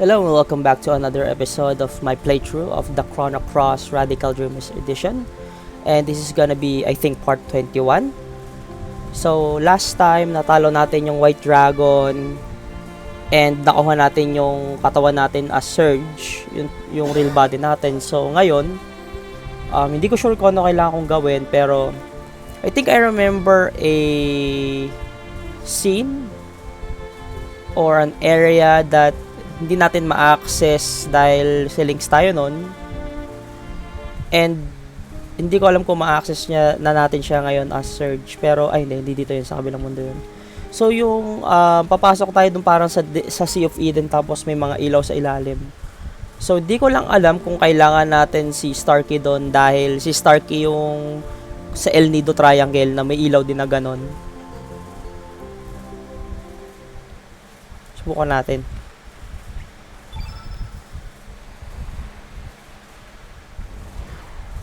Hello and welcome back to another episode of my playthrough of the Chrono Cross Radical Dreamers Edition. And this is gonna be, I think, part 21. So, last time, natalo natin yung White Dragon and nakuha natin yung katawan natin as Surge, yung real body natin. So, ngayon, hindi ko sure kung ano kailangan kong gawin, pero I think I remember a scene or an area that hindi natin ma-access dahil ceilings tayo nun. And hindi ko alam kung ma-access natin siya ngayon as Surge. Pero, hindi dito yun. Sa kabilang mundo yun. So, yung papasok tayo dun parang sa Sea of Eden tapos may mga ilaw sa ilalim. So, di ko lang alam kung kailangan natin si Starkey dun dahil si Starkey yung sa El Nido Triangle na may ilaw din na ganon. Subukan natin.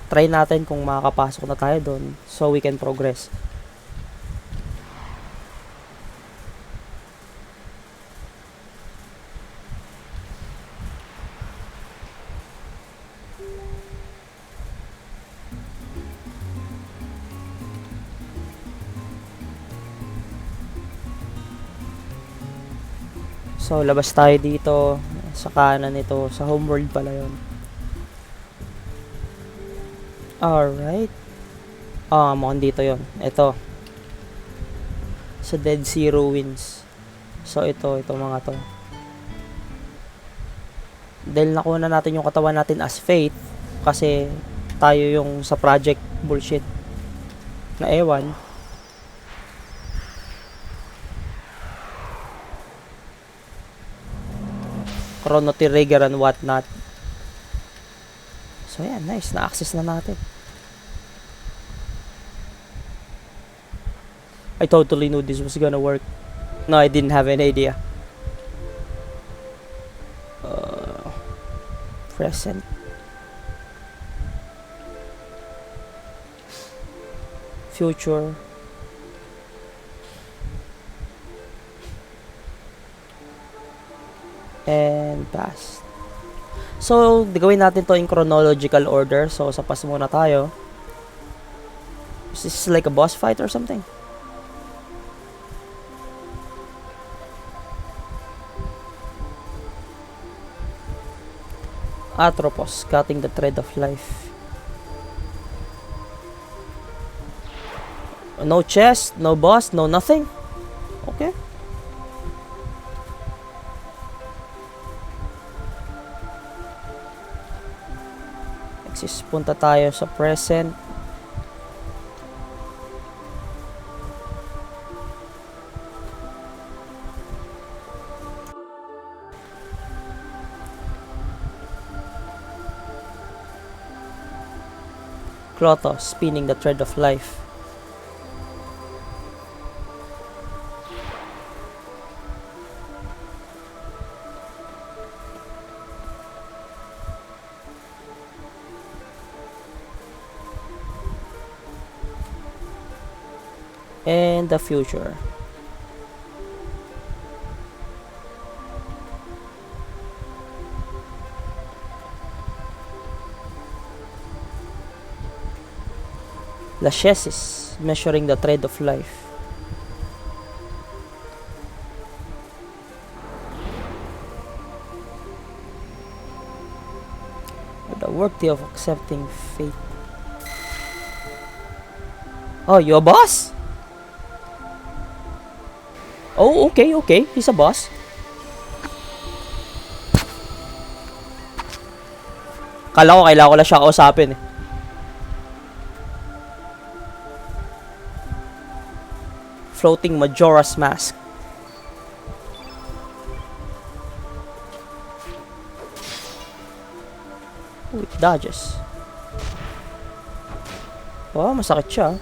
Try natin kung makakapasok na tayo doon so we can progress. So, labas tayo dito sa kanan nito. Sa homeworld pala yun. Alright. Mukhang dito yon. Ito. Sa Dead Sea Ruins. So, ito mga to. Dahil nakuha na natin yung katawan natin as Faith. Kasi, tayo yung sa project bullshit. Na ewan. Chrono trigger and whatnot. So, yeah, nice. Na-access na natin. I totally knew this was gonna work. No, I didn't have any idea. Present. Future. And past. So, gawin natin to in chronological order. So, sa past muna tayo. Is this like a boss fight or something? Atropos, cutting the thread of life. No chest, no boss, no nothing. Okay. Punta tayo sa present. Chrono, spinning the thread of life. And the future. La chassis, measuring the thread of life. The worthy of accepting fate. Oh, you a boss? Oh, okay. He's a boss. Kala ko kailangan ko lang siya kausapin eh. Floating Majora's Mask. Oh, it dodges. Oh, masakit siya.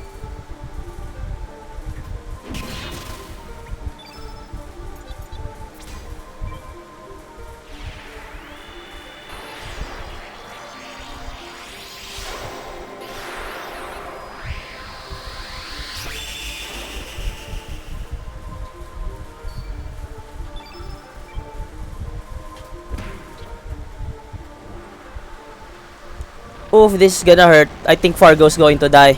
Oof, this is gonna hurt. I think Fargo's going to die.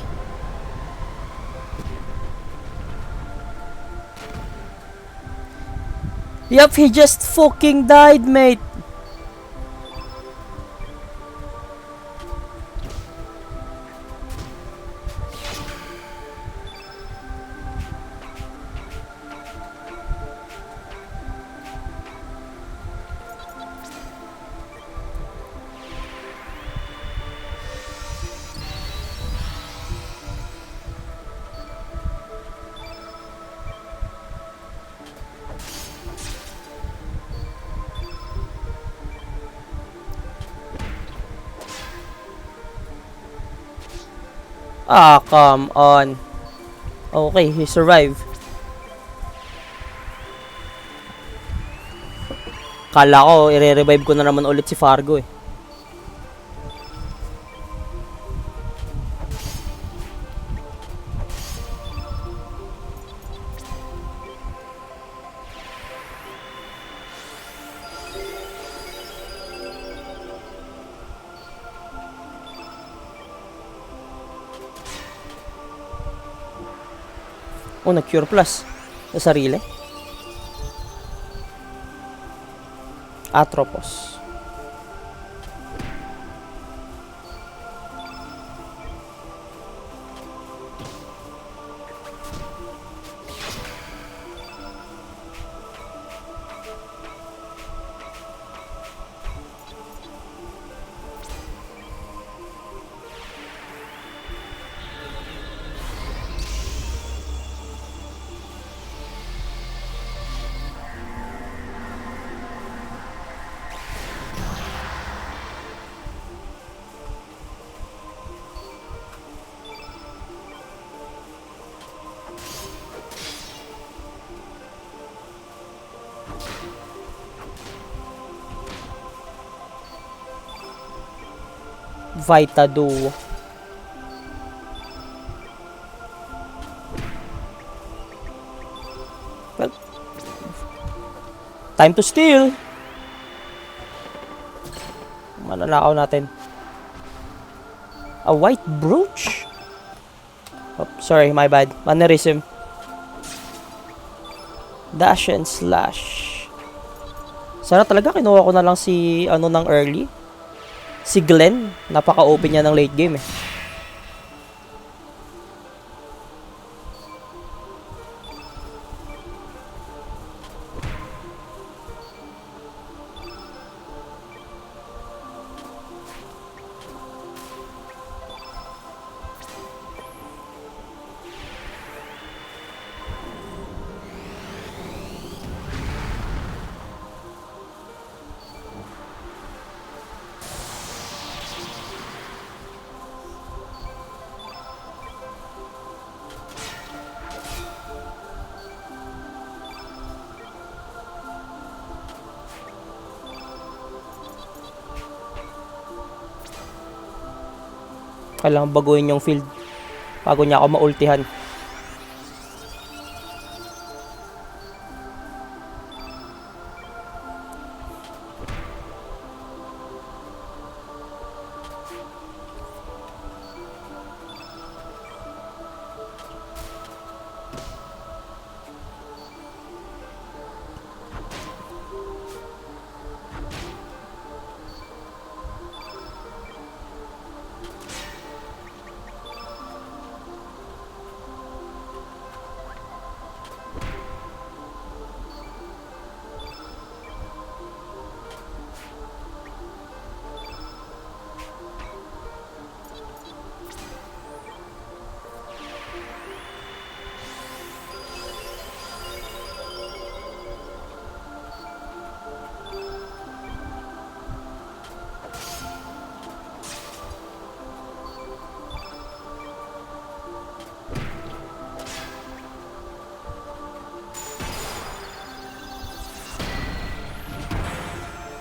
Yup, he just fucking died, mate. Ah, come on. Okay, he survived. Kala ko, i-revive ko na naman ulit si Fargo eh. Oh, nag-cure plus sa sarili. Atropos. Vita Duo. Well, time to steal. Mananakaw natin. A white brooch? Oh, sorry, my bad. Mannerism. Dash and slash. Sana talaga kinuha ko na lang si ano ng early. Si Glenn, napaka-open niya ng late game eh. Kailangan baguhin yung field bago niya ako maultihan.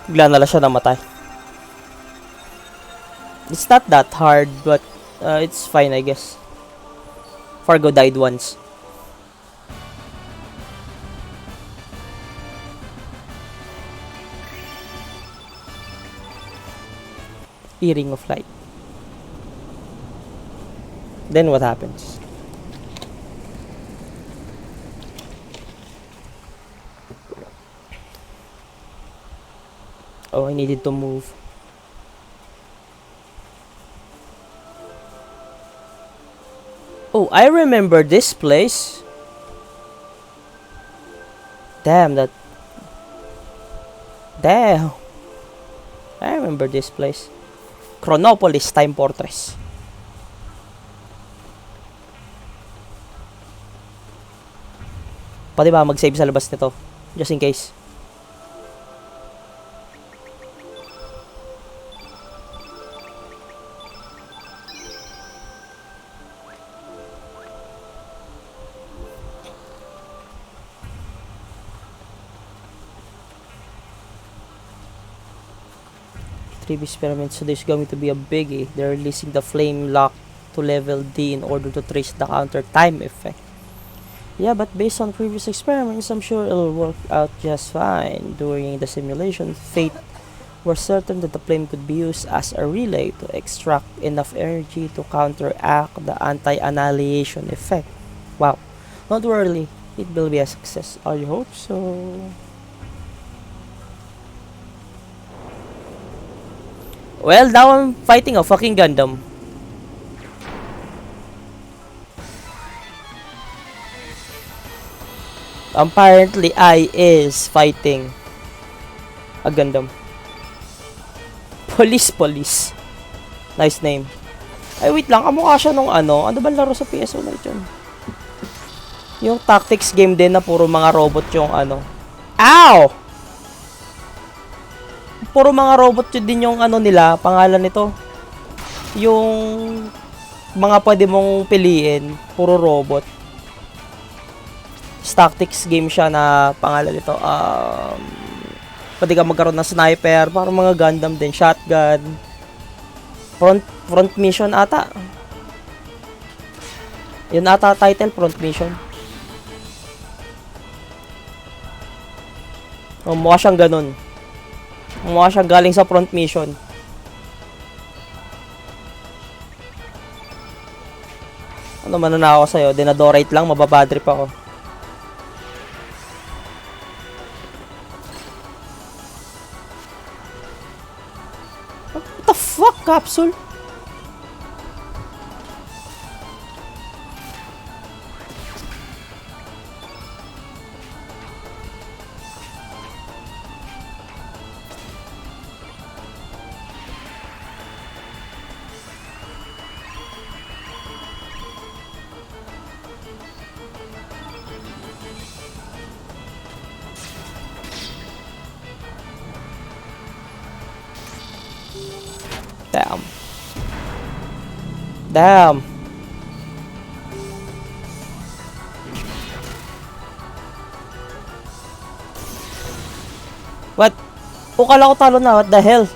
Bigla na lang siya namatay. It's not that hard, but it's fine, I guess. Fargo died once. Earring of Light. Then what happens? Oh, I needed to move. Oh, I remember this place. Damn, that... Damn. I remember this place. Chronopolis Time Fortress. Pwede ba mag-save sa labas nito? Just in case. Previous experiment, so there's going to be a biggie. They're releasing the flame lock to level D in order to trace the counter time effect. Yeah, but based on previous experiments, I'm sure it'll work out just fine. During the simulation, Fate were certain that the flame could be used as a relay to extract enough energy to counteract the anti-annihilation effect. Wow. Not worry, it will be a success. I hope so. Well, now I'm fighting a fucking Gundam. Apparently, I is fighting a Gundam. Police. Nice name. Ay, wait lang. Kamukha siya nung ano. Ano ba laro sa PS1 na yun? Yung tactics game din na puro mga robot yung ano. Ow! Puro mga robot yun din yung ano nila. Pangalan nito. Yung mga pwede mong piliin. Puro robot. Tactics game siya na pangalan nito. Pwede ka magkaroon ng sniper. Parang mga Gundam din. Shotgun. Front mission ata. Yun ata title. Front mission. Mukha siyang ganun. Mukha siyang galing sa front mission. Ano man na ako sa'yo? Dinadorate lang. Mababadrip ako. What the fuck, Capsule? Damn. What? Kala ko talo na. What the hell?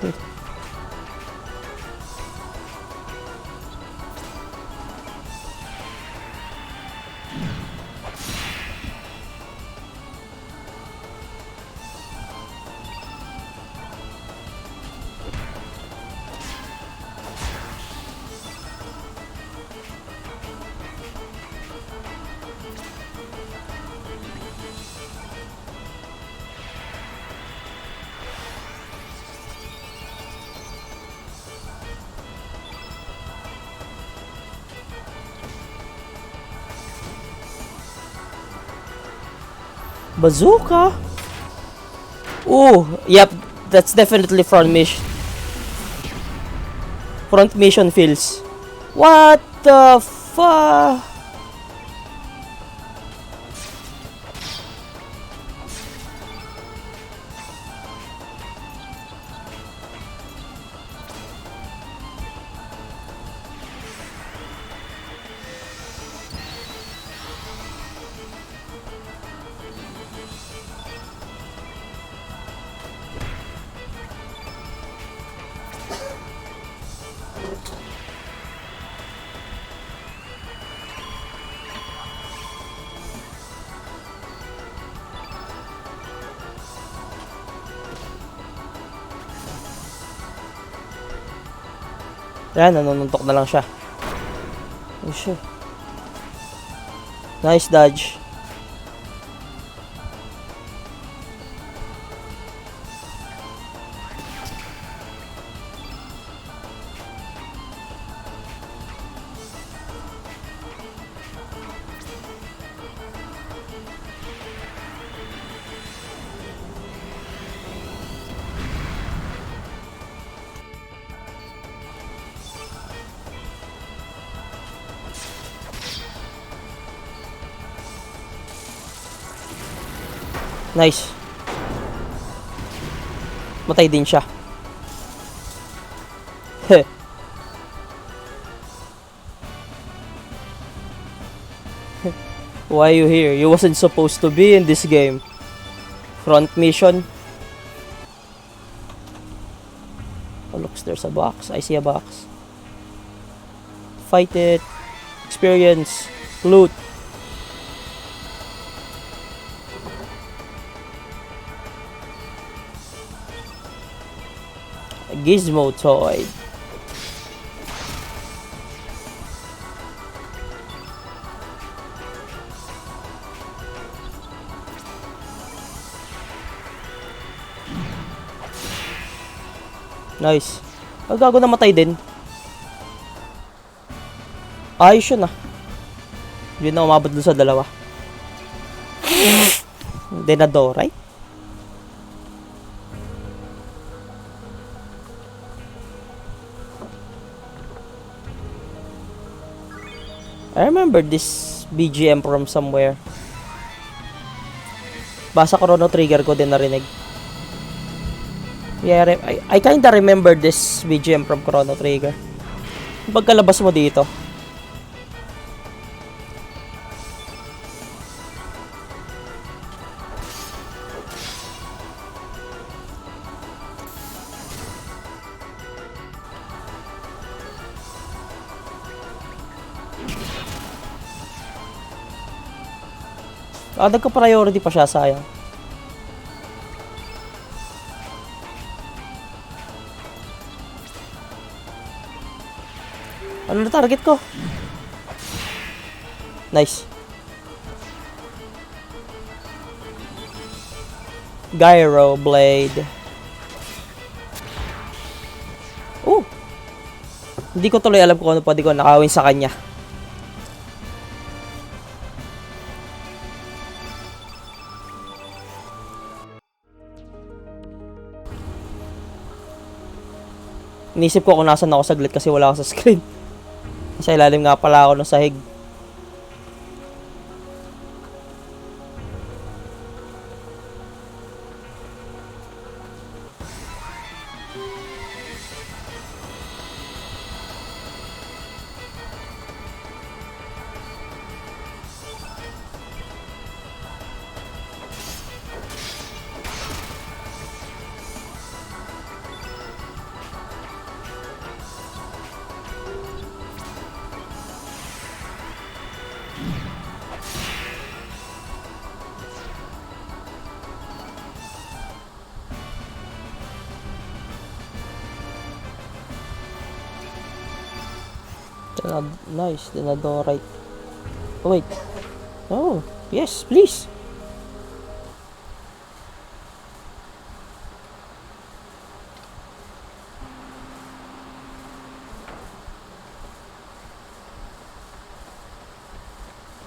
Bazooka? Ooh, yep, that's definitely front mission. Front mission feels. What the fuck? Yan, nanununtok na lang siya. Oh shit. Nice dodge. Nice. Matay din siya. Heh. Why are you here? You wasn't supposed to be in this game. Front mission. Oh, looks, there's a box. I see a box. Fight it. Experience. Loot. A gizmo toy. Nice. Ang gago, namatay din. Ayos yun ah. Hindi na umabot dun sa dalawa. Denado, right? I remember this BGM from somewhere. Basa Chrono Trigger ko din narinig. Yeah, I kinda remember this BGM from Chrono Trigger. Pagkalabas mo dito. Ah, nagka-priority pa siya, sayang. Ano na target ko? Nice. Gyro blade. Oh! Hindi ko tuloy alam kung ano pwede ko nakawin sa kanya. Inisip ko kung nasan ako saglit kasi wala ako sa screen. Sa ilalim nga pala ako ng sahig. Nice, Denadorite. Oh, wait. Oh, yes, please.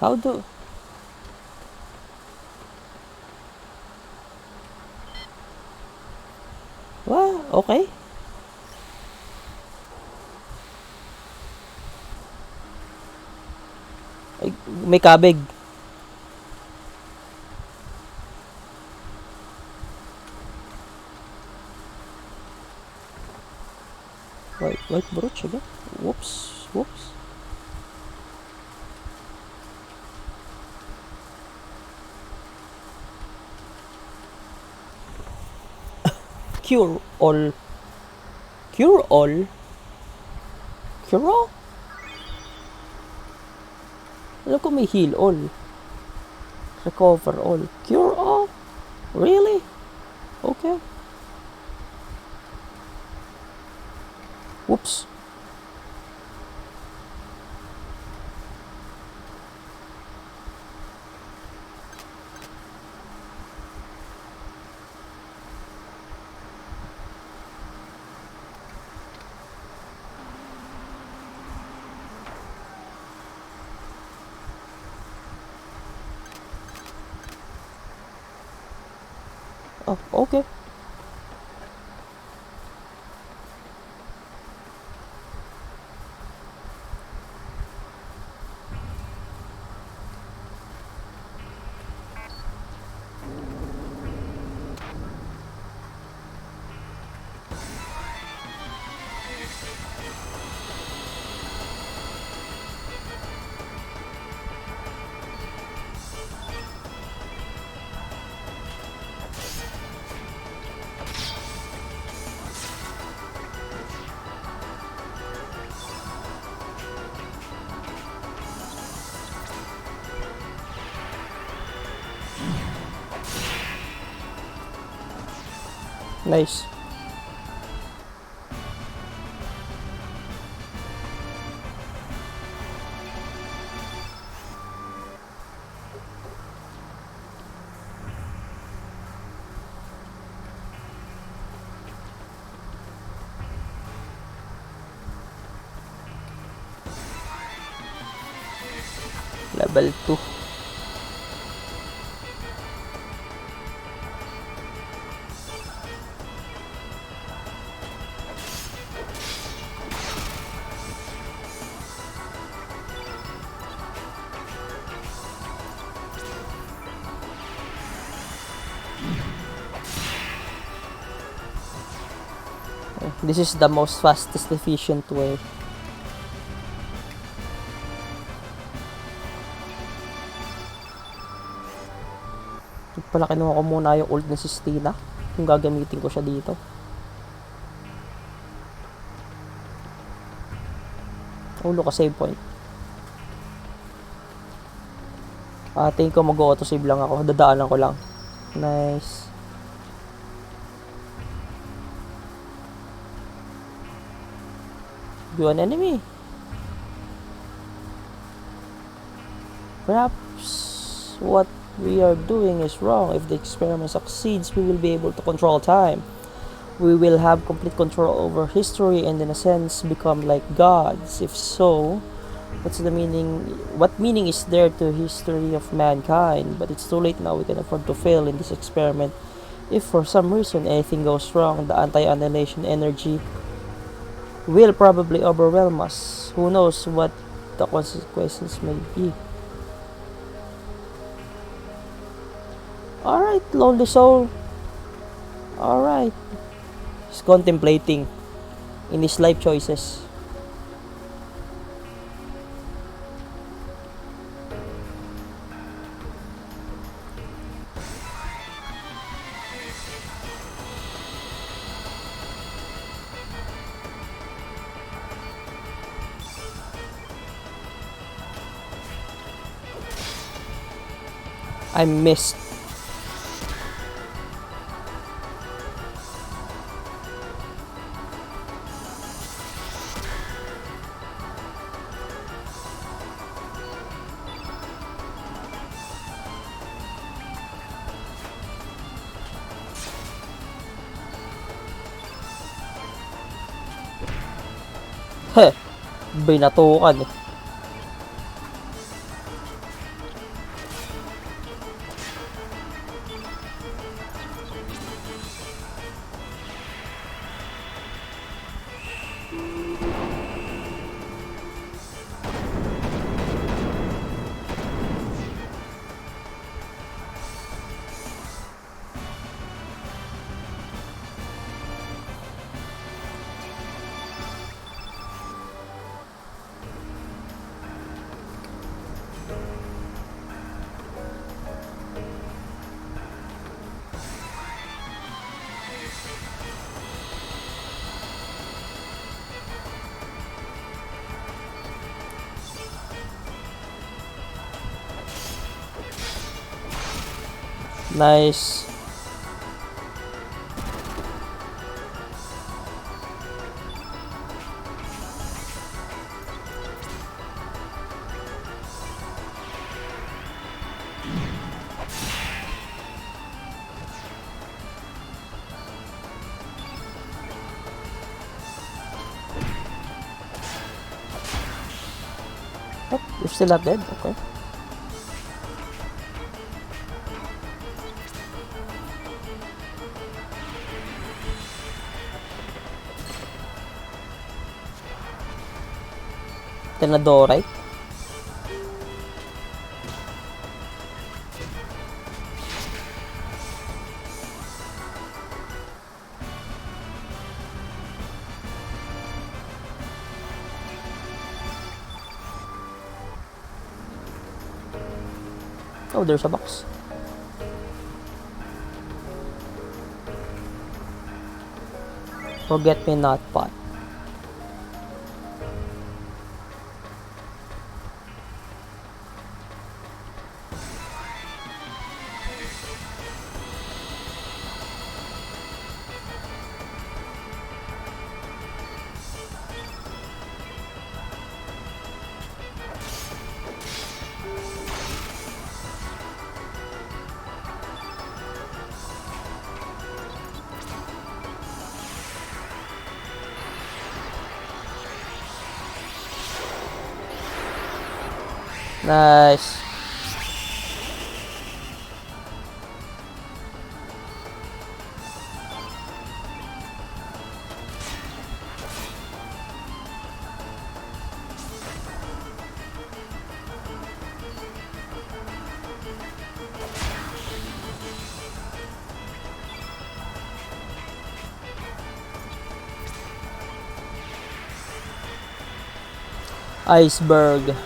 How do... Wow, okay. Ay, may kabig. White brooch again? Whoops, whoops. Cure all. Cure all? Cure all? Alam ko may heal all. Recover all. Cure all? Really? Okay. Whoops. Oh, okay. Nice. Level 2. This is the most fastest efficient way. Pala kinuha ko muna yung ult na si Stina kung gagamitin ko siya dito. Ulo ka save point. Tingin ko mag-auto save lang ako. Dadaanan ko lang. Nice. You an enemy. Perhaps what we are doing is wrong. If the experiment succeeds, we will be able to control time. We will have complete control over history and in a sense become like gods. If so, what's the meaning? What meaning is there to history of mankind? But it's too late now. We can afford to fail in this experiment. If for some reason anything goes wrong, the anti-annihilation energy will probably overwhelm us. Who knows what the consequences may be. Alright, lonely soul. Alright. He's contemplating in his life choices. I missed. Heh, binatukan eh. Nice. Oh, you're still not dead? Okay. natin na dorite. Oh, there's a box. Forget me not pot. Nice. Iceberg.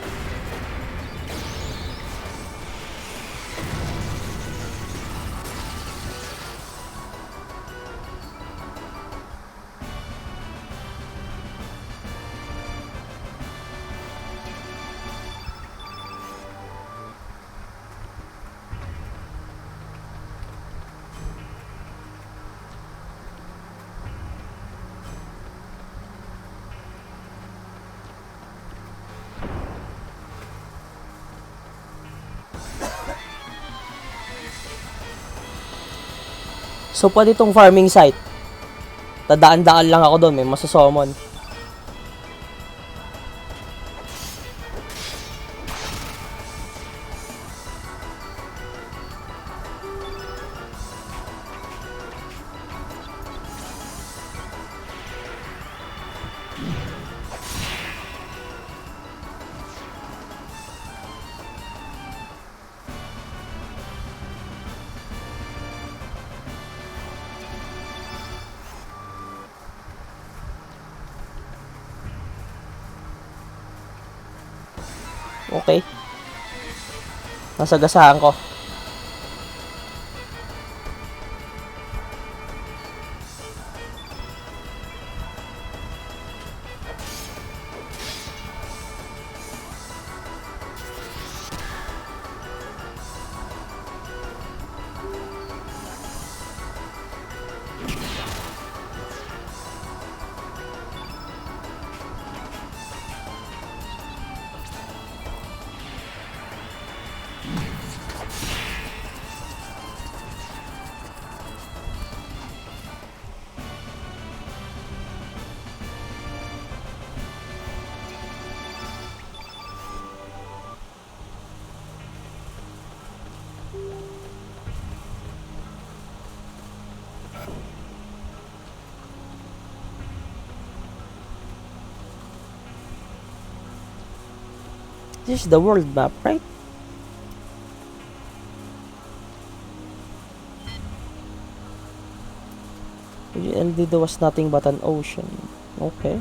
So, pwede itong farming site. Dadaan-daan lang ako doon. May masasomon. Okay. Nasagasaan ko. This is the world map, right? El Nido was nothing but an ocean. Okay.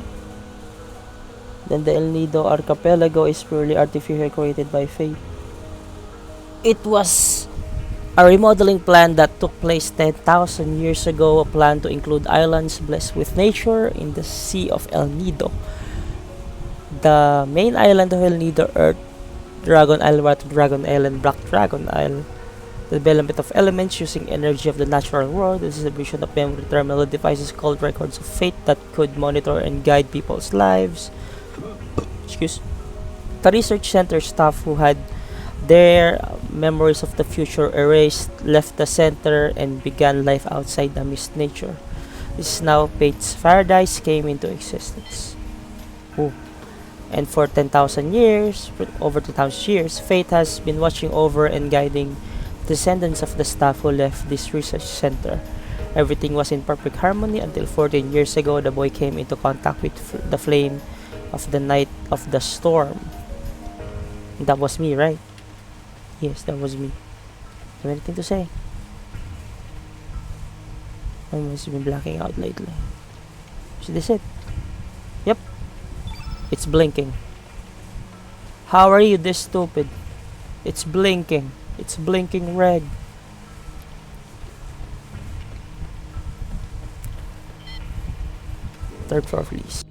Then the El Nido archipelago is purely artificially created by fate. It was a remodeling plan that took place 10,000 years ago, a plan to include islands blessed with nature in the Sea of El Nido. The main island of El Nido, Earth, Dragon Isle, Water Dragon Island, Black Dragon Isle. The development of elements using energy of the natural world, the distribution of memory terminal devices called records of fate that could monitor and guide people's lives. Excuse. The research center staff who had their memories of the future erased left the center and began life outside the mist nature. This is now Fate's paradise came into existence. Ooh. And for 10,000 years, over 2,000 years, Fate has been watching over and guiding descendants of the staff who left this research center. Everything was in perfect harmony until 14 years ago the boy came into contact with the flame of the night of the storm. That was me, right? Yes, that was me. Do you have anything to say? I must been blacking out lately. Is this it? Yep. It's blinking. How are you this stupid? It's blinking. It's blinking red. Third floor, please.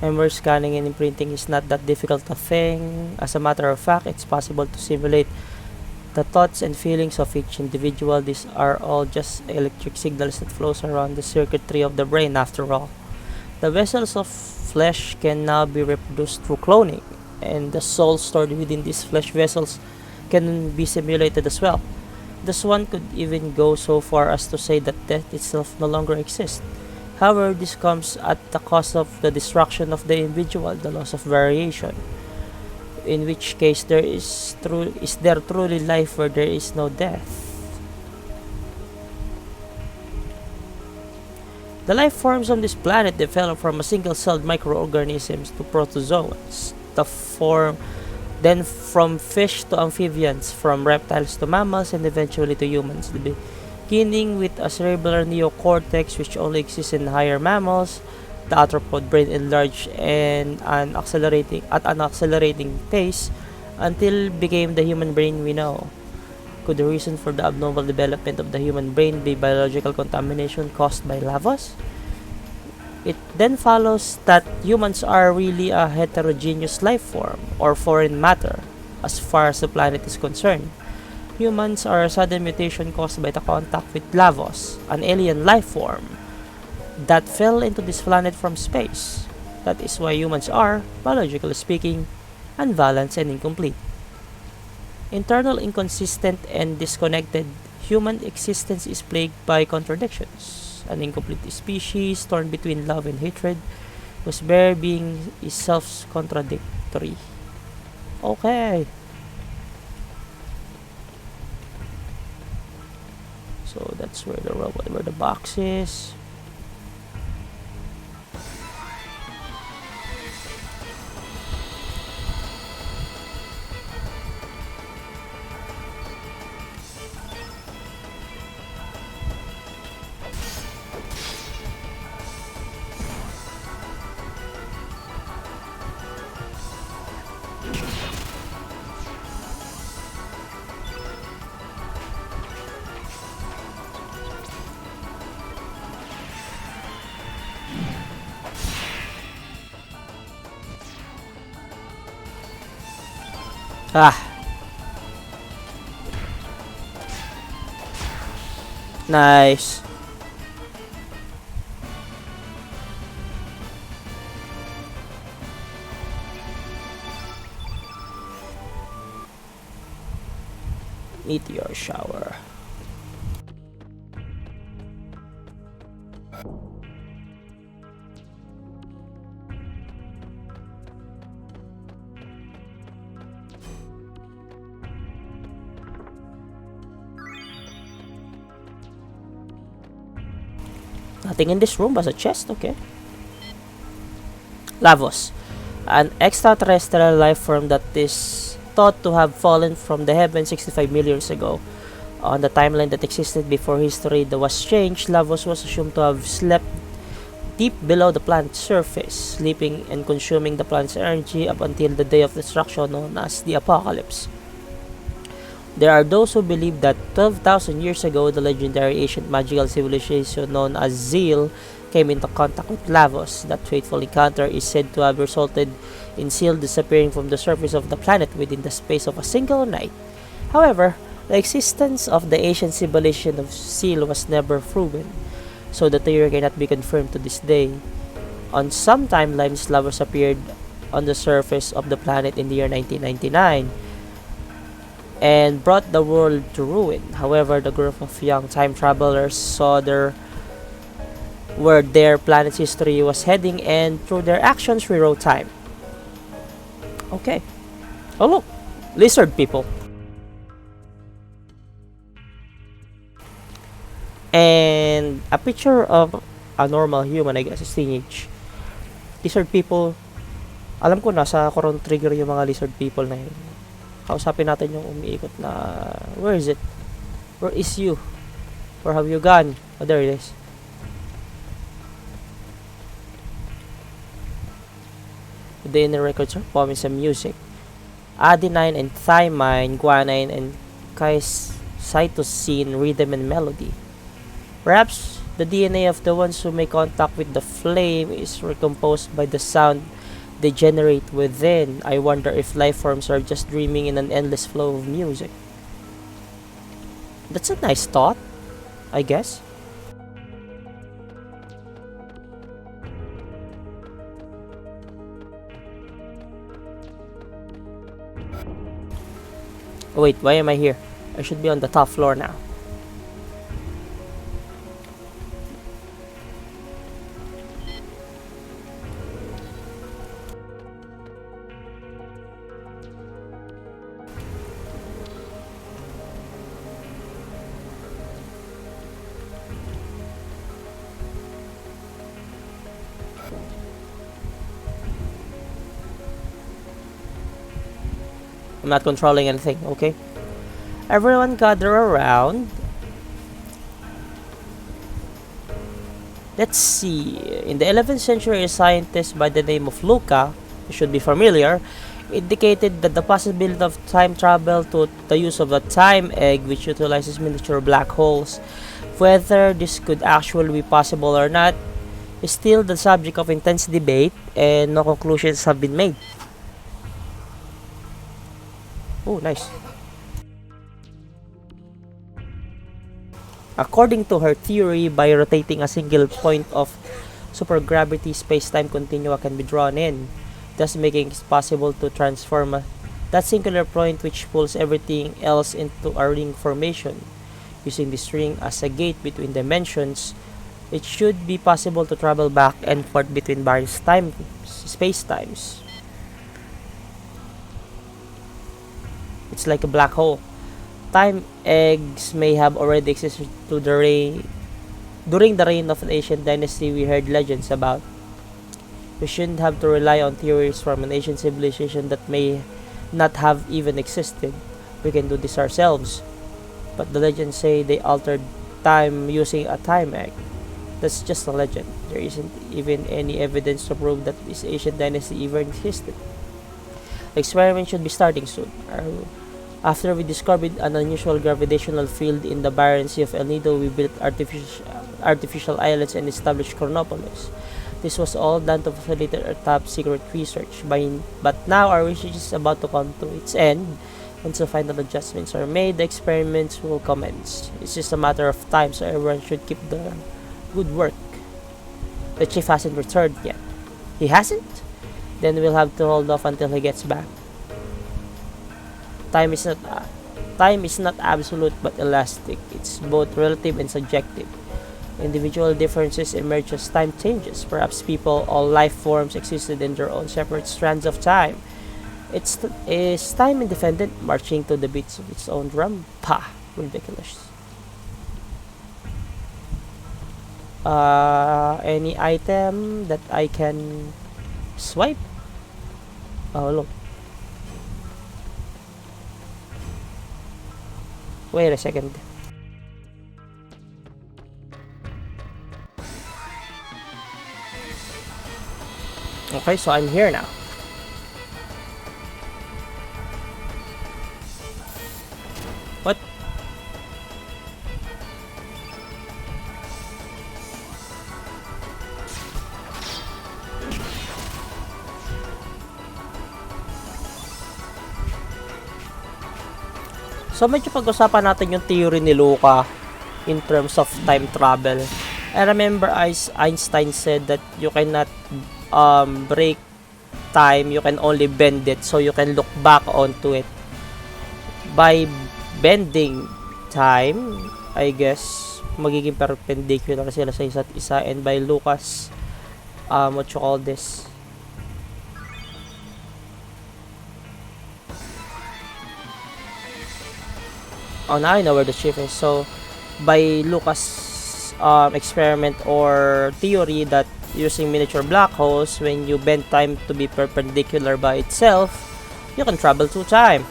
Memory scanning and imprinting is not that difficult a thing. As a matter of fact, it's possible to simulate The thoughts and feelings of each individual, these are all just electric signals that flows around the circuitry of the brain after all. The vessels of flesh can now be reproduced through cloning, and the soul stored within these flesh vessels can be simulated as well. Thus, one could even go so far as to say that death itself no longer exists. However, this comes at the cost of the destruction of the individual, the loss of variation. In which case, is there truly life where there is no death? The life forms on this planet develop from a single-celled microorganisms to protozoans. Then from fish to amphibians, from reptiles to mammals, and eventually to humans. Beginning with a cerebral neocortex which only exists in higher mammals, the arthropod brain enlarged and an accelerating pace until became the human brain we know. Could the reason for the abnormal development of the human brain be biological contamination caused by lavas? It then follows that humans are really a heterogeneous life form, or foreign matter, as far as the planet is concerned. Humans are a sudden mutation caused by the contact with lavos, an alien life form that fell into this planet from space. That is why humans are, biologically speaking, unbalanced and incomplete. Internal, inconsistent, and disconnected, human existence is plagued by contradictions. An incomplete species torn between love and hatred, whose bare being is self-contradictory. Okay. So that's where the box is. Ah. Nice. Meteor shower. Nothing in this room but a chest, okay. Lavos, an extraterrestrial life form that is thought to have fallen from the heavens 65 million years ago. On the timeline that existed before history that was changed, Lavos was assumed to have slept deep below the planet's surface, sleeping and consuming the planet's energy up until the day of destruction known as the apocalypse. There are those who believe that 12,000 years ago, the legendary ancient magical civilization known as Zeal came into contact with Lavos. That fateful encounter is said to have resulted in Zeal disappearing from the surface of the planet within the space of a single night. However, the existence of the ancient civilization of Zeal was never proven, so the theory cannot be confirmed to this day. On some timelines, Lavos appeared on the surface of the planet in the year 1999 and brought the world to ruin. However, the group of young time travelers saw where their planet's history was heading, and through their actions rewrote time. Okay. Oh look, lizard people. And a picture of a normal human, I guess, is teenage. Lizard people, alam ko nasa Chrono Trigger yung mga lizard people na yun. Kausapin natin yung umiikot na, where is it? Where is you? Where have you gone? Oh, there it is. The inner records are forming some music. Adenine and thymine, guanine and cytosine, rhythm and melody. Perhaps the DNA of the ones who make contact with the flame is recomposed by the sound they generate within. I wonder if life forms are just dreaming in an endless flow of music. That's a nice thought, I guess. Oh, wait, why am I here? I should be on the top floor now. I'm not controlling anything, okay? Everyone gather around. Let's see. In the 11th century, a scientist by the name of Luca, you should be familiar, indicated that the possibility of time travel to the use of a time egg which utilizes miniature black holes. Whether this could actually be possible or not is still the subject of intense debate and no conclusions have been made. Oh, nice. According to her theory, by rotating a single point of supergravity, space-time continua can be drawn in, thus making it possible to transform that singular point which pulls everything else into a ring formation. Using this ring as a gate between dimensions, it should be possible to travel back and forth between various space-times. It's like a black hole. Time eggs may have already existed during the reign of an ancient dynasty we heard legends about. We shouldn't have to rely on theories from an ancient civilization that may not have even existed. We can do this ourselves. But the legends say they altered time using a time egg. That's just a legend. There isn't even any evidence to prove that this ancient dynasty even existed. The experiment should be starting soon. After we discovered an unusual gravitational field in the barren sea of El Nido, we built artificial islands and established Chronopolis. This was all done to facilitate our top secret research. But now our research is about to come to its end. Once the final adjustments are made, the experiments will commence. It's just a matter of time, so everyone should keep the good work. The chief hasn't returned yet. He hasn't? Then we'll have to hold off until he gets back. Time is not absolute but elastic. It's both relative and subjective. Individual differences emerge as time changes. Perhaps people, all life forms, existed in their own separate strands of time. Is time independent, marching to the beats of its own drum? Pah! Ridiculous. Any item that I can swipe? Oh, look. Wait a second. Okay, so I'm here now. What? So medyo pag-usapan natin yung theory ni Luca in terms of time travel. I remember Einstein said that you cannot break time, you can only bend it, so you can look back onto it. By bending time, I guess magiging perpendicular sila sa isa't isa, and by Lucas what you call this, oh, now I know where the chief is. So by Lucas experiment or theory that using miniature black holes, when you bend time to be perpendicular by itself, you can travel through time.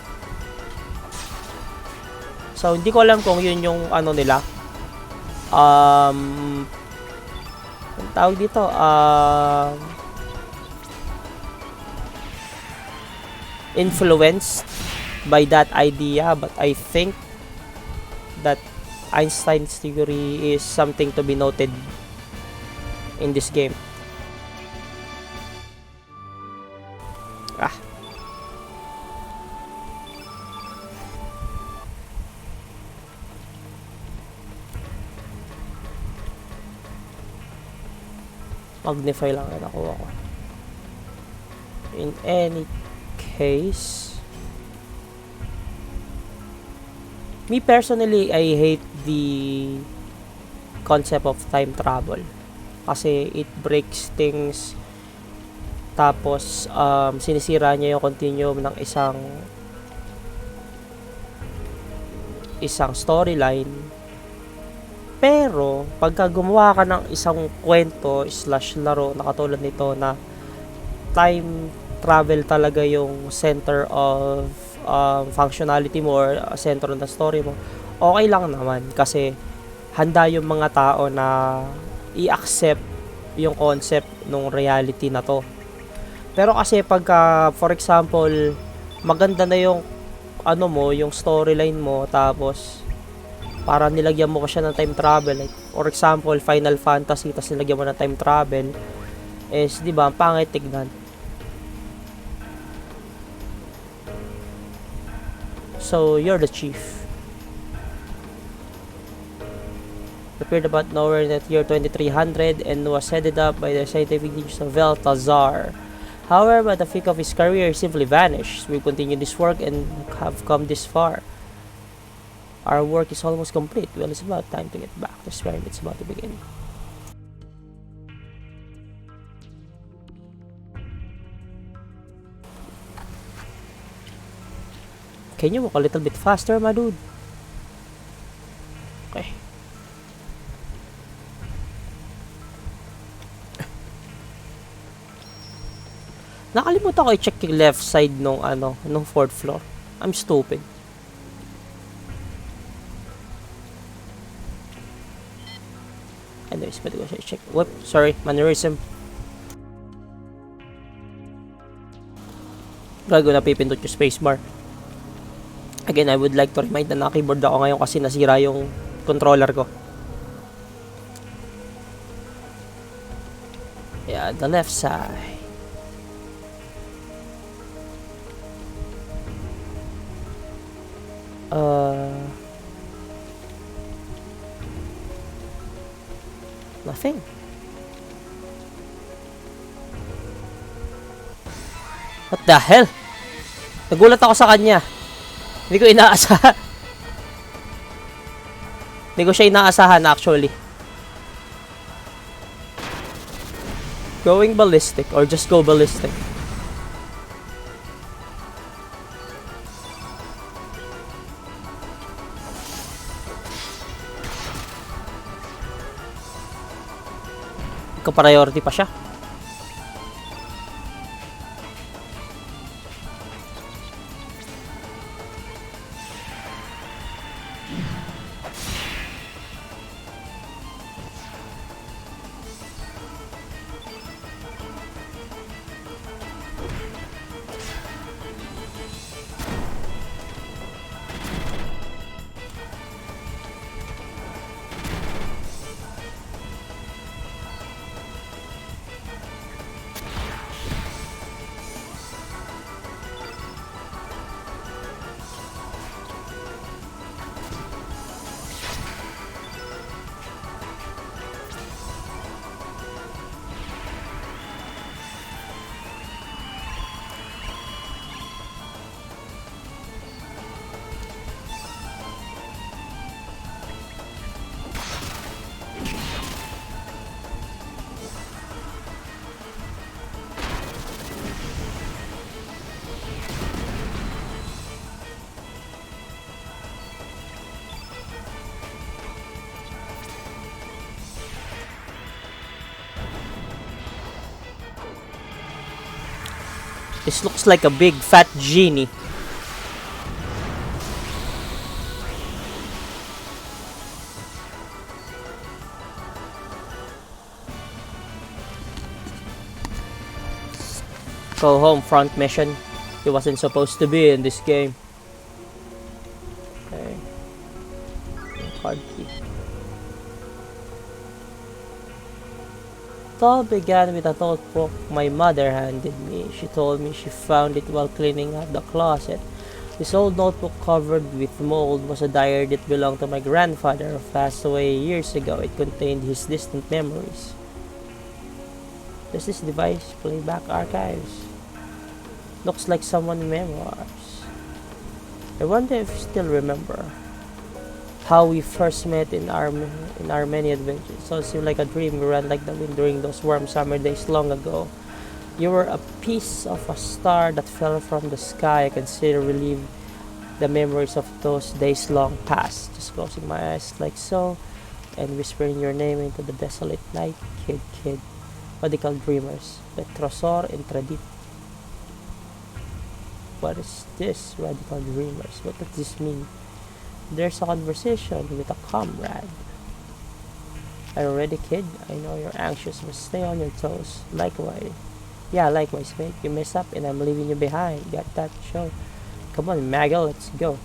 So hindi ko alam kung yun yung ano nila, ang tawag dito, influenced by that idea, but I think that Einstein's theory is something to be noted in this game. Magnify lang yung nakuha ko. In any case, me personally, I hate the concept of time travel. Kasi it breaks things. Tapos, sinisira niya yung continuum ng isang storyline. Pero, pagka gumawa ka ng isang kwento / laro na katulad nito na time travel talaga yung center of functionality mo or center ng story mo, okay lang naman kasi handa yung mga tao na i-accept yung concept ng reality na to. Pero kasi pagka, for example, maganda na yung yung storyline mo, tapos para nilagyan mo ko siya ng time travel, like for example Final Fantasy, tapos nilagyan mo ng time travel, is di ba pangit tignan. So you're the chief, appeared about nowhere in the year 2300 and was headed up by the scientific genius of Veltazar. However, by the flick of his career, he simply vanished. We continue this work and have come this far. Our work is almost complete. Well, it's about time to get back. The experiment's about to begin. Can you walk a little bit faster, my dude? Okay. Nakalimutan ko i-check yung left side nung fourth floor. I'm stupid. Anyways, pwede ko siya i-check. Whoop, sorry, mannerism. Gago na pipindot yung spacebar. Again, I would like to remind na naka-keyboard ako ngayon kasi nasira yung controller ko. Yeah, the left side. Nothing. What the hell? Nagulat ako sa kanya. Hindi ko inaasahan. Hindi ko siya inaasahan actually. Going ballistic or just go ballistic. Priority pa siya. This looks like a big fat genie. Go home, front mission. He wasn't supposed to be in this game. Okay. Card key. It all began with a notebook my mother handed me. She told me she found it while cleaning out the closet. This old notebook covered with mold was a diary that belonged to my grandfather who passed away years ago. It contained his distant memories. Does this device play back archives? Looks like someone memoirs. I wonder if you still remember how we first met in our many adventures. So it seemed like a dream. We ran like the wind during those warm summer days long ago. You were a piece of a star that fell from the sky. I can still relive the memories of those days long past. Just closing my eyes like so and whispering your name into the desolate night. Kid. Radical dreamers. Petrosor and Tradit. What is this, radical dreamers? What does this mean? There's a conversation with a comrade. Are you ready, kid? I know you're anxious, but stay on your toes. Likewise. Yeah, likewise, mate. You mess up and I'm leaving you behind. Got that show? Come on, Maggle, let's go.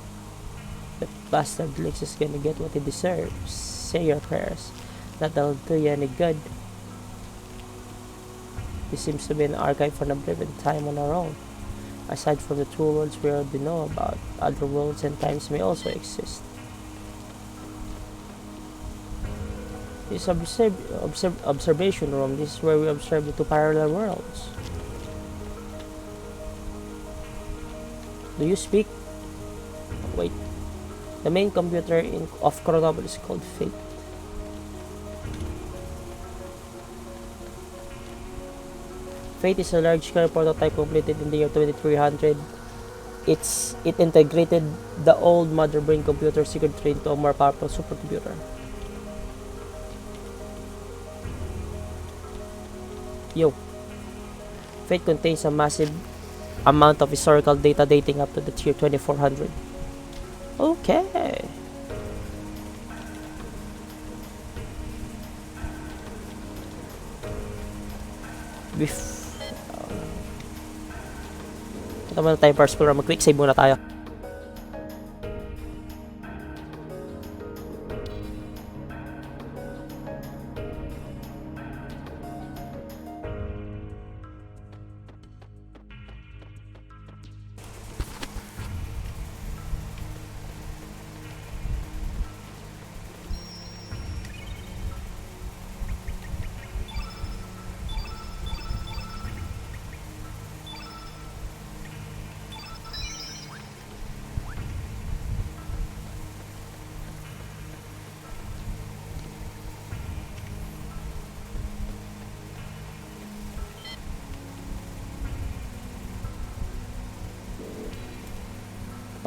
That bastard Lix is gonna get what he deserves. Say your prayers. Not that'll do you any good. This seems to be an archive for an oblivion time on our own. Aside from the two worlds we already know about, other worlds and times may also exist. This observation room. This is where we observe the two parallel worlds. Do you speak? Wait. The main computer of Chrono is called Fate. Fate is a large-scale prototype completed in the year 2300. It integrated the old mother brain computer circuitry into a more powerful supercomputer. Yo. Fate contains a massive amount of historical data dating up to the year 2400. Okay. Ito muna tayo first floor. Mag-quick save muna tayo.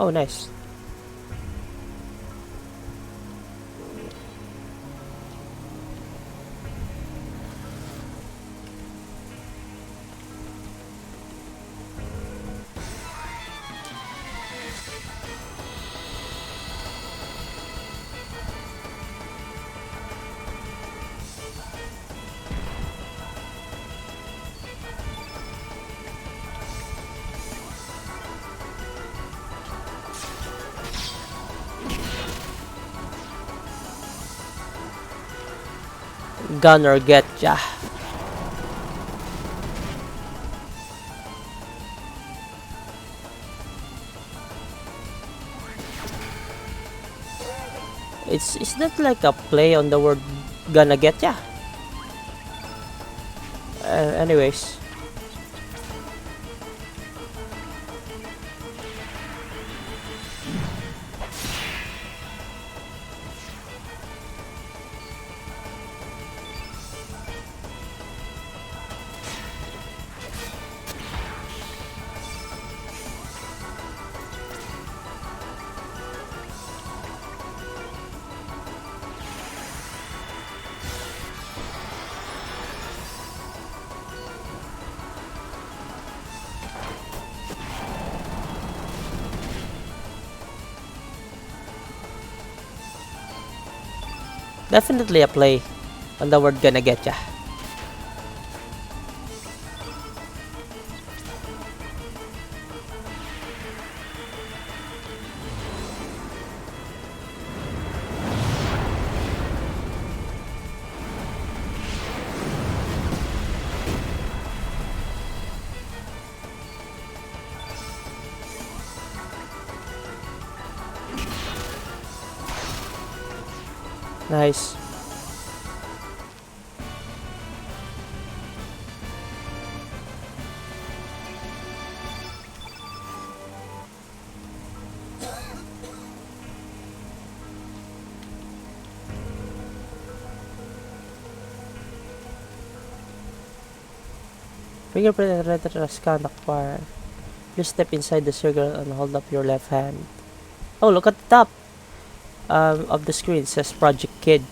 Oh, nice. Gonna get ya. It's not like a play on the word gonna get ya. Anyways. Definitely a play on the word gonna get ya. Nice. Fingerprint and retina scan acquired. Please step inside the circle and hold up your left hand. Oh, look at the top of the screen. It says Project Kid.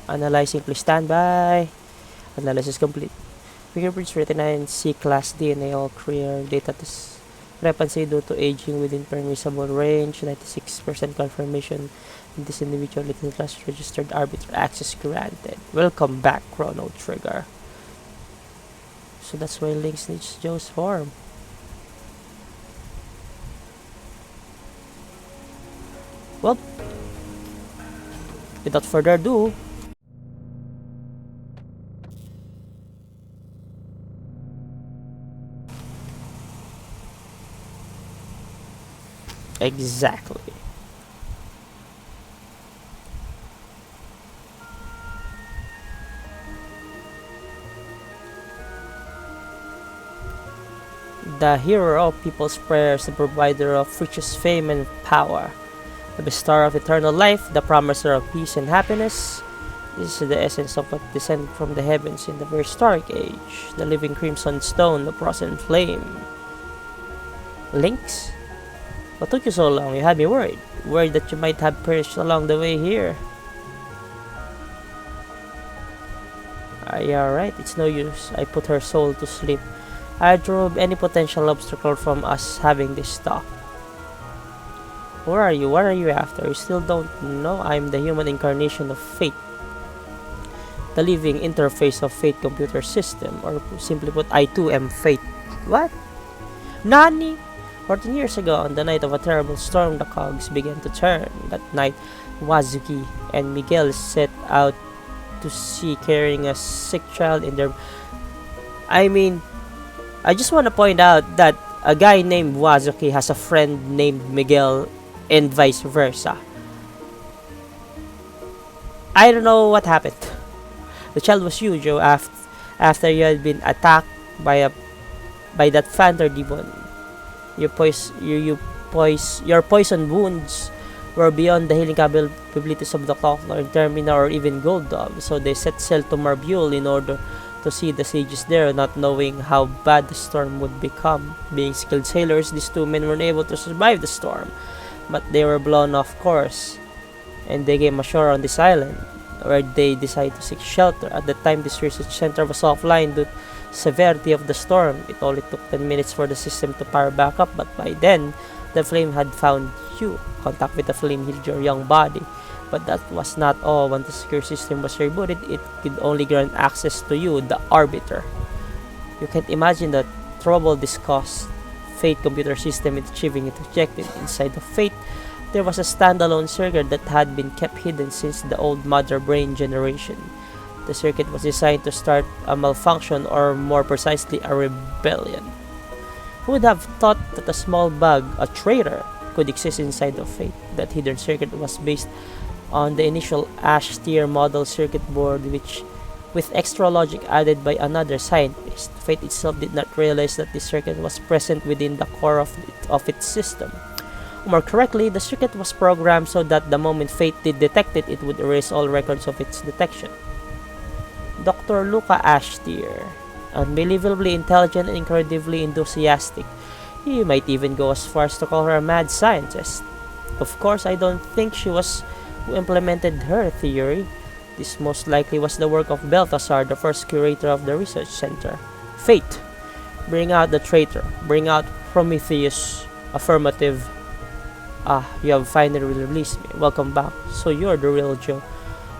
Analyzing, please stand by. Analysis complete. Fingerprints, retina, and C-class DNA all clear. Data discrepancy due to aging within permissible range. 96% confirmation. This individual little class registered arbiter access granted. Welcome back, Chrono Trigger. So that's why Lynx needs Joe's form. Well, without further ado, exactly. The hero of people's prayers, the provider of riches, fame, and power, the bestower of eternal life, the promiser of peace and happiness. This is the essence of what descended from the heavens in the prehistoric age, the living crimson stone, the frozen flame. Lynx? What took you so long? You had me worried. Worried that you might have perished along the way here. Are you alright? It's no use. I put her soul to sleep. I drove any potential obstacle from us having this talk. Where are you? What are you after? You still don't know? I'm the human incarnation of fate. The living interface of fate computer system. Or simply put, I too am fate. What? Nani? 14 years ago, on the night of a terrible storm, the cogs began to turn. That night, Wazuki and Miguel set out to sea carrying a sick child in their... I just want to point out that a guy named Wazuki has a friend named Miguel and vice versa. I don't know what happened. The child was you, Joe, after you had been attacked by that Phantom demon. Your poison wounds were beyond the healing capabilities of the Clockner, Termina, or even Gold Dove, so they set sail to Marbule in order to see the sages there, not knowing how bad the storm would become. Being skilled sailors, these two men were able to survive the storm, but they were blown off course, and they came ashore on this island, where they decided to seek shelter. At the time, this research center was offline due to severity of the storm. It only took 10 minutes for the system to power back up, but by then, the flame had found you. Contact with the flame healed your young body. But that was not all. When the secure system was rebooted, it could only grant access to you, the Arbiter. You can't imagine the trouble this caused Fate computer system in achieving its objective. Inside of Fate, there was a standalone circuit that had been kept hidden since the old Mother Brain generation. The circuit was designed to start a malfunction, or more precisely, a rebellion. Who would have thought that a small bug, a traitor, could exist inside of Fate? That hidden circuit was based on the initial Ash tier model circuit board, which with extra logic added by another scientist. Fate itself did not realize that this circuit was present within the core of its system. More correctly, the circuit was programmed so that the moment Fate did detect it, it would erase all records of its detection. Dr. Luca Ashtier, unbelievably intelligent and incredibly enthusiastic. You might even go as far as to call her a mad scientist. Of course, I don't think she was who implemented her theory. This most likely was the work of Balthazar, the first curator of the research center. Fate, bring out the traitor, bring out Prometheus. Affirmative. Ah, you have finally released me. Welcome back. So you're the real Joe.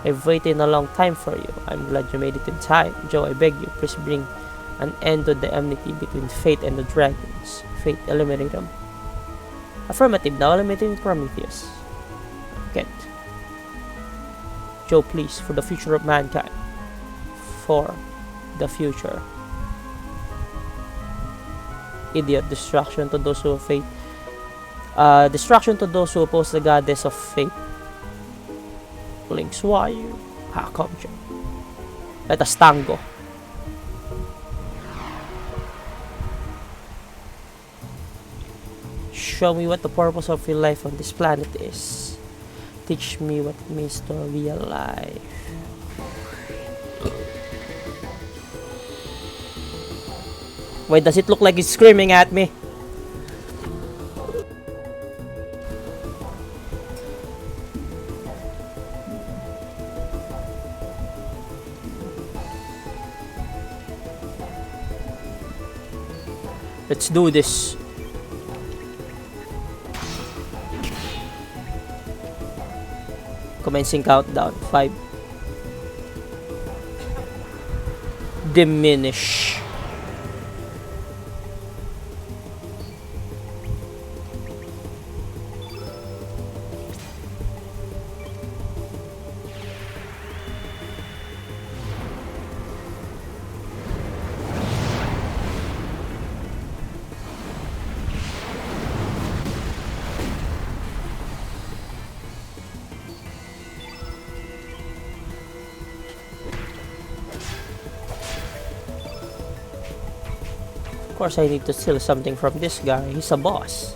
I've waited a long time for you. I'm glad you made it in time. Joe, I beg you, please bring an end to the enmity between Fate and the dragons. Fate, eliminate them. Affirmative, now eliminating Prometheus. Can't. Joe, please, for the future of mankind. For the future. Idiot, destruction to those who fate. Destruction to those who oppose the goddess of fate. Lynx, why you? How come, Joe? Let us tango. Show me what the purpose of your life on this planet is. Teach me what it means to be alive. Why does it look like it's screaming at me? Let's do this. Commencing countdown. 5. Diminish. Of course, I need to steal something from this guy. He's a boss.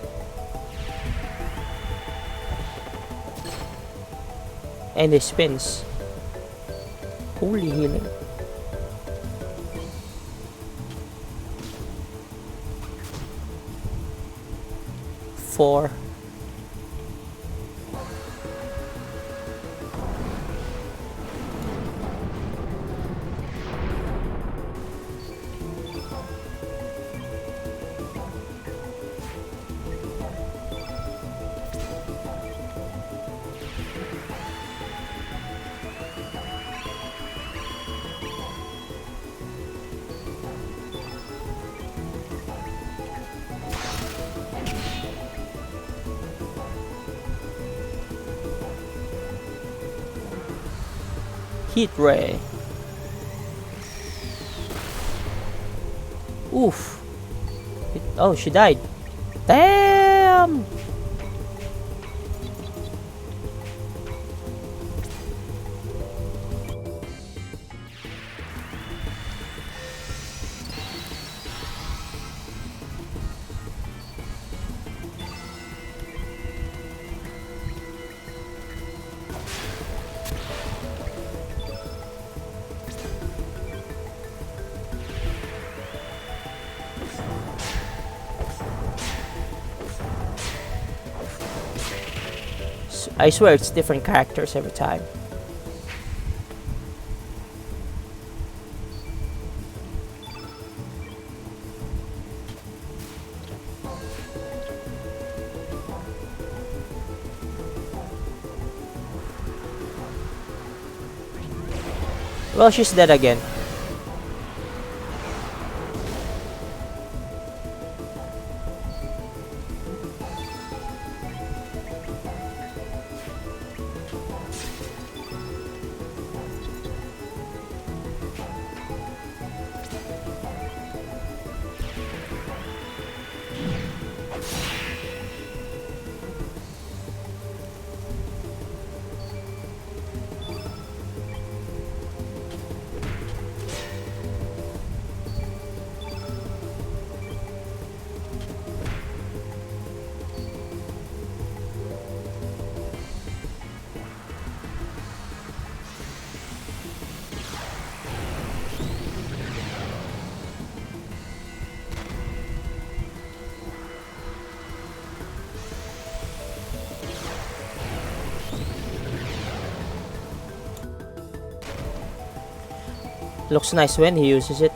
And he spins. Holy healing. 4. Heat ray. Oof. Oh, she died. Damn. I swear it's different characters every time. Well, she's dead again. Looks nice when he uses it.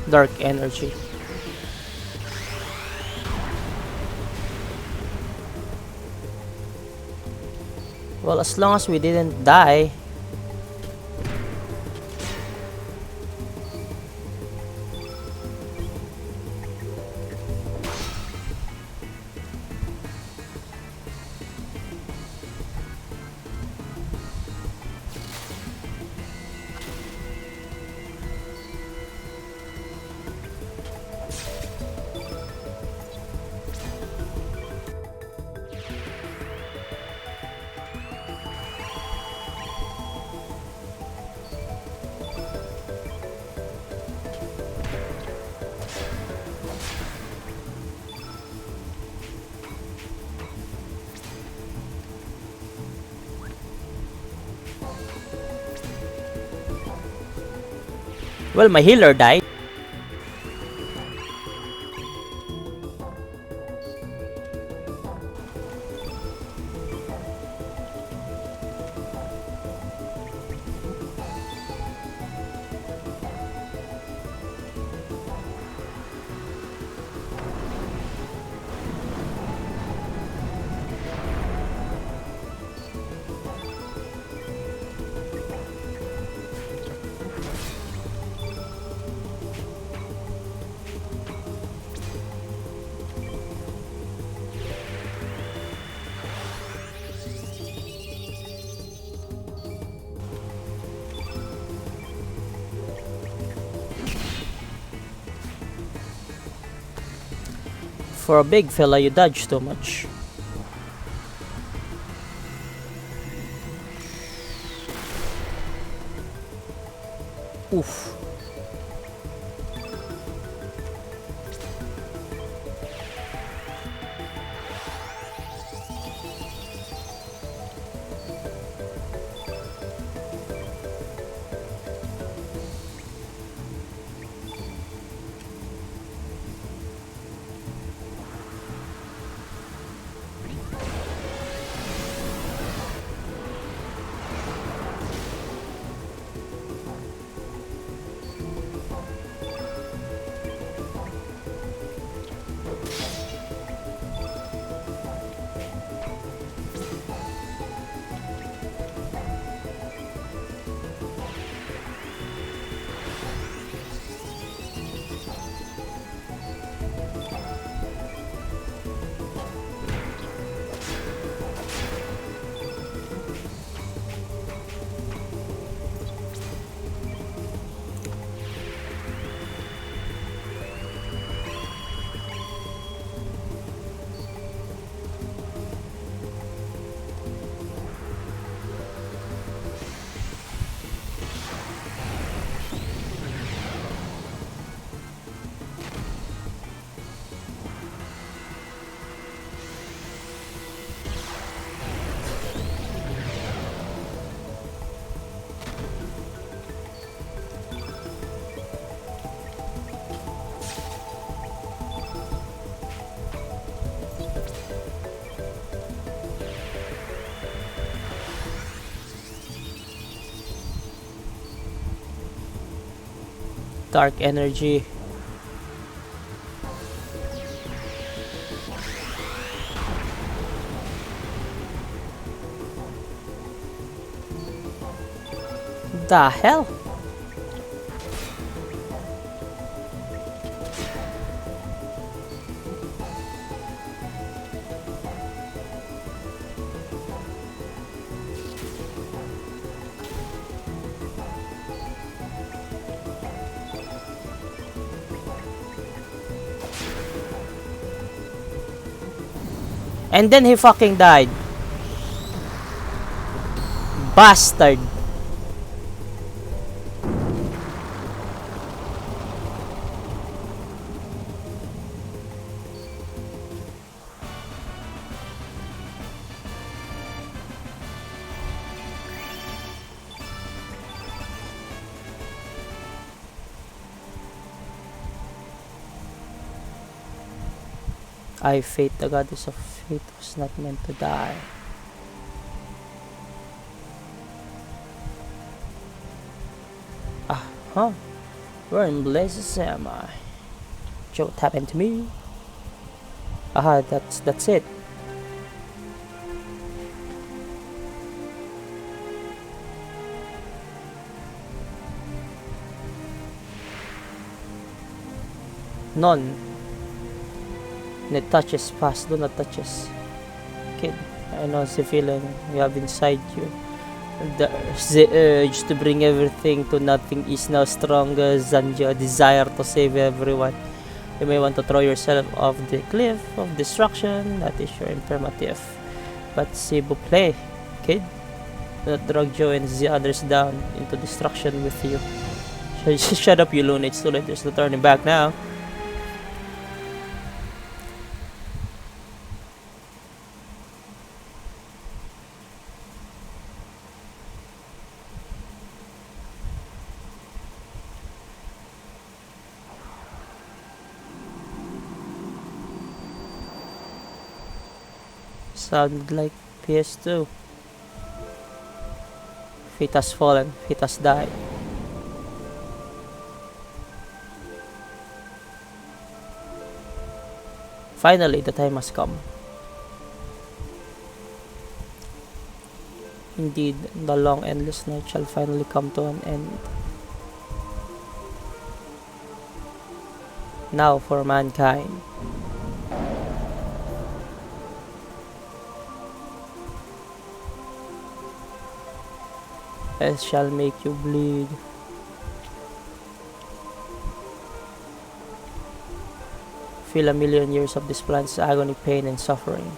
Dark energy. Well, as long as we didn't die. Well, my healer died. For a big fella, you dodge too much. Oof. Dark energy. The hell? And then he fucking died. Bastard. I, Fate, the goddess of fate, was not meant to die. Huh? Where in blazes am I? What happened to me? Aha, that's it. None. And it touches past, do not touches. Kid, I know the feeling you have inside you. The urge to bring everything to nothing is now stronger than your desire to save everyone. You may want to throw yourself off the cliff of destruction, that is your imperative. But s'il vous plaît, kid, do not drag Joe and the others down into destruction with you. Shut up, you loon, it's too late, there's no turning back now. Sounded like PS2. Fate has fallen, fate has died. Finally, the time has come. Indeed, the long endless night shall finally come to an end. Now for mankind. It shall make you bleed. Feel a million years of this planet's agony, pain, and suffering.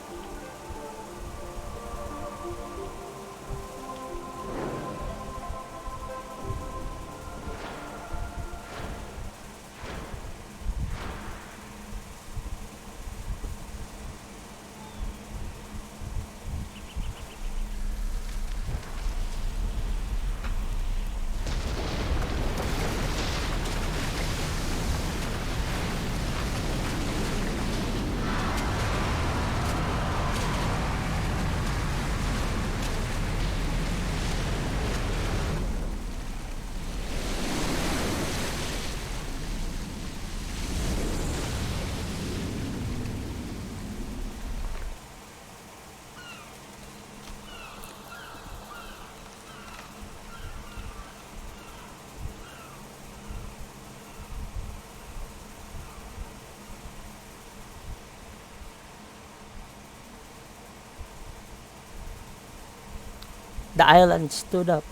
The island stood up.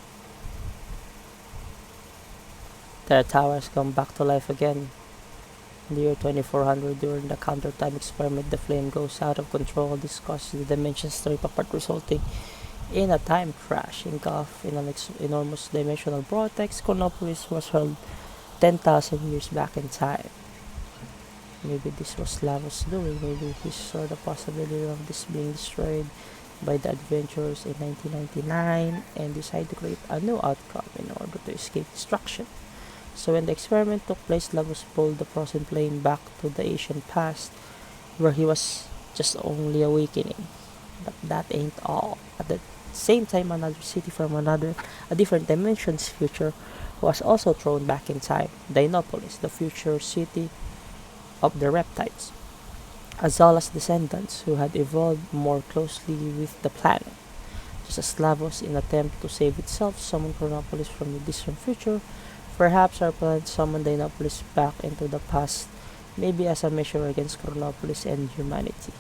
Their towers come back to life again. In the year 2400, during the counter-time experiment, the flame goes out of control. This causes the dimensions to rip apart, resulting in a time crash, engulfed in an enormous dimensional vortex. Chronopolis was hurled 10,000 years back in time. Maybe this was Lavos doing. Maybe he saw the possibility of this being destroyed by the adventurers in 1999 and decided to create a new outcome in order to escape destruction. So when the experiment took place, Lavos pulled the frozen plane back to the ancient past, where he was just only awakening. But that ain't all. At the same time, another city from a different dimension's future was also thrown back in time. Dinopolis, the future city of the reptiles. Azala's descendants, who had evolved more closely with the planet. Just as Lavos, in an attempt to save itself, summoned Chronopolis from the distant future, perhaps our planet summoned Dinopolis back into the past, maybe as a measure against Chronopolis and humanity.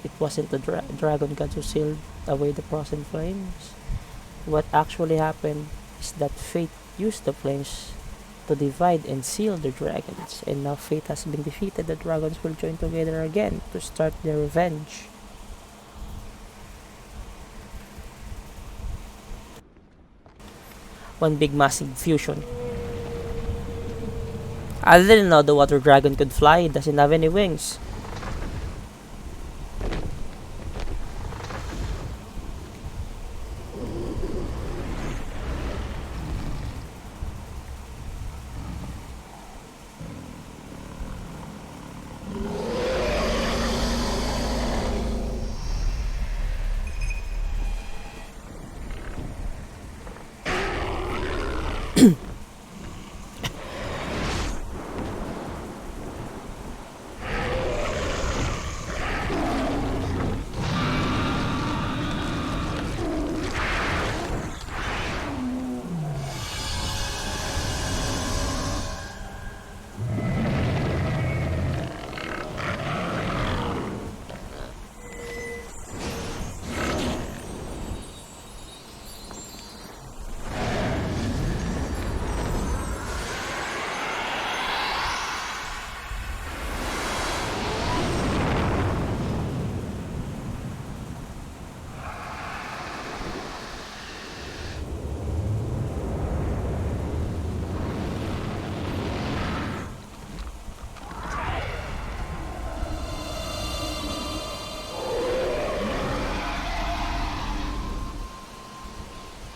It wasn't the dragon god who sealed away the frozen flames. What actually happened is that fate used the flames to divide and seal the dragons, and now fate has been defeated. The dragons will join together again to start their revenge. One big massive fusion. I didn't know the water dragon could fly. It doesn't have any wings.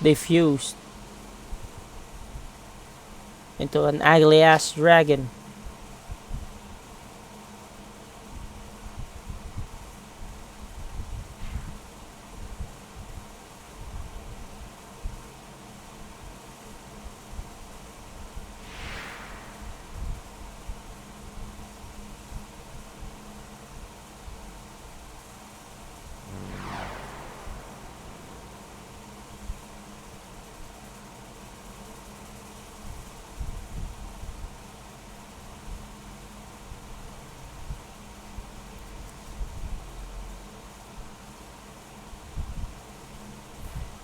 They fused into an ugly ass dragon.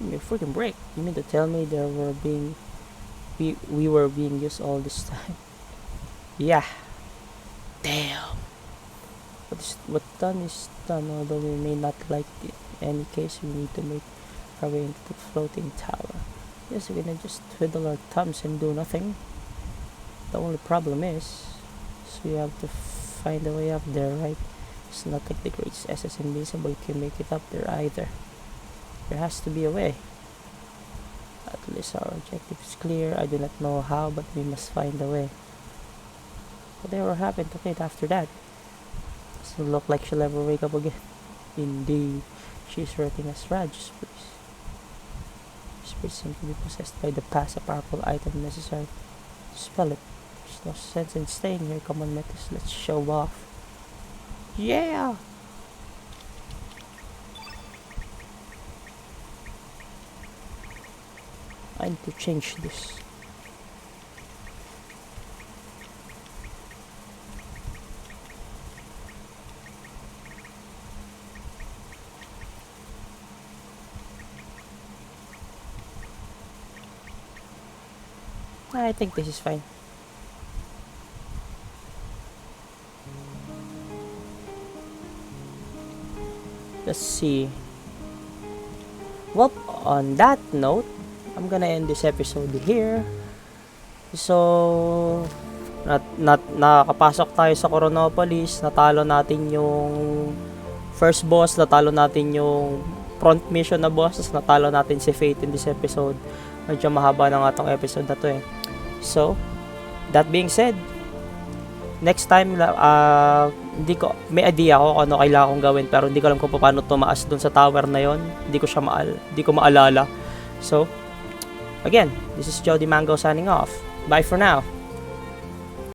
Give me a freaking break. You mean to tell me we were being used all this time? Yeah. Damn. What done is done, although we may not like it. In any case, we need to make our way into the floating tower. Yes, we're gonna just twiddle our thumbs and do nothing. The only problem is we have to find a way up there, right? It's not like the great SS Invincible can make it up there either. There has to be a way. At least our objective is clear. I do not know how, but we must find a way. Whatever happened to Kate after that? Doesn't look like she'll ever wake up again. Indeed, she's working as Raj's priest. This priest seems to be possessed by the past, a powerful item necessary to spell it. There's no sense in staying here. Come on, Metis, let's show off. Yeah! I need to change this. I think this is fine. Let's see. Well, on that note, I'm gonna end this episode here. So, nakapasok tayo sa Chronopolis, natalo natin yung first boss, natalo natin yung front mission na boss, natalo natin si Fate in this episode. Medyo mahaba na nga tong episode na to eh. So, that being said, next time, may idea ako kung ano kailangan kong gawin, pero hindi ko alam kung paano tumaas dun sa tower na yon. Hindi ko maalala. So, again, this is Jody Mango signing off. Bye for now.